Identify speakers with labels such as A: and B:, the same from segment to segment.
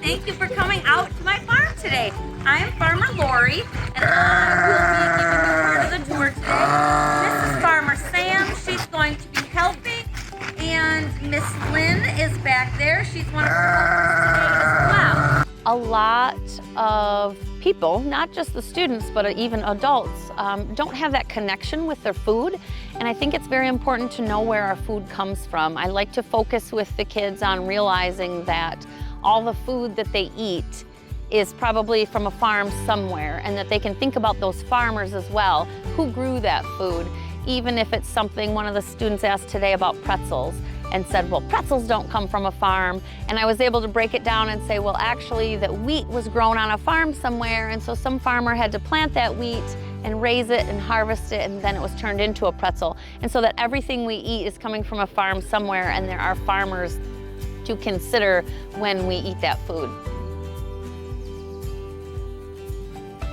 A: Thank you for coming out to my farm today. I'm Farmer Lori, and I will be giving you part of the tour today. This is Farmer Sam. She's going to be helping, and Miss Lynn is back there. She's one of our helpers today as well.
B: A lot of people, not just the students, but even adults, don't have that connection with their food. And I think it's very important to know where our food comes from. I like to focus with the kids on realizing that all the food that they eat is probably from a farm somewhere, and that they can think about those farmers as well, who grew that food. Even if it's something, one of the students asked today about pretzels and said, well, pretzels don't come from a farm. And I was able to break it down and say, well, actually, that wheat was grown on a farm somewhere, and so some farmer had to plant that wheat and raise it and harvest it, and then it was turned into a pretzel. And so that everything we eat is coming from a farm somewhere, and there are farmers to consider when we eat that food.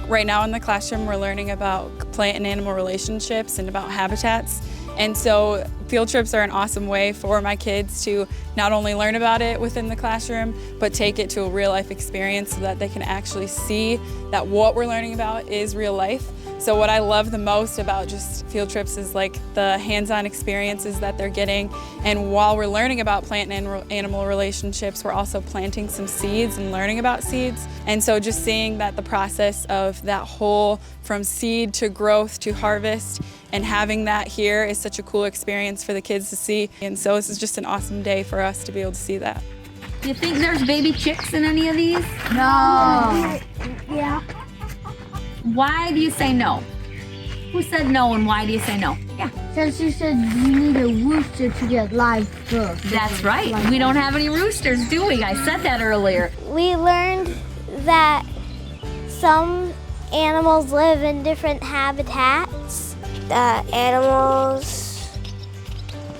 C: Right now in the classroom, we're learning about plant and animal relationships and about habitats. And so field trips are an awesome way for my kids to not only learn about it within the classroom, but take it to a real life experience so that they can actually see that what we're learning about is real life. So what I love the most about just field trips is like the hands-on experiences that they're getting. And while we're learning about plant and animal relationships, we're also planting some seeds and learning about seeds. And so just seeing that the process of that whole from seed to growth to harvest and having that here is such a cool experience for the kids to see. And so this is just an awesome day for us to be able to see that.
A: Do you think there's baby chicks in any of these?
D: No.
A: Yeah. Why do you say no? Who said no, and why do you say no? Yeah.
D: Since you said you need a rooster to get live birth.
A: That's right. We don't have any roosters, do we? I said that earlier.
E: We learned that some animals live in different habitats. The animals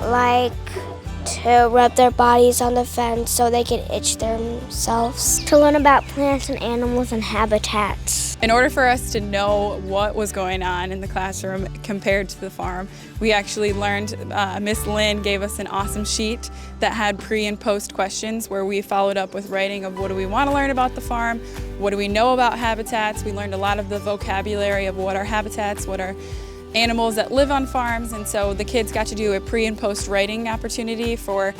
E: like to rub their bodies on the fence so they can itch themselves. To learn about plants and animals and habitats.
C: In order for us to know what was going on in the classroom compared to the farm, we actually learned, Miss Lynn gave us an awesome sheet that had pre and post questions where we followed up with writing of what do we want to learn about the farm, what do we know about habitats. We learned a lot of the vocabulary of what are habitats, what are animals that live on farms, and so the kids got to do a pre and post writing opportunity for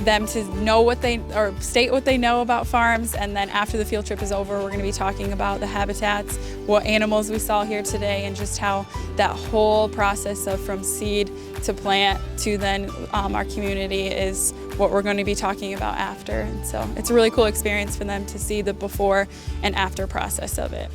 C: them to know what they, or state what they know about farms. And then after the field trip is over, we're going to be talking about the habitats, what animals we saw here today, and just how that whole process of from seed to plant to then our community is what we're going to be talking about after. And so it's a really cool experience for them to see the before and after process of it.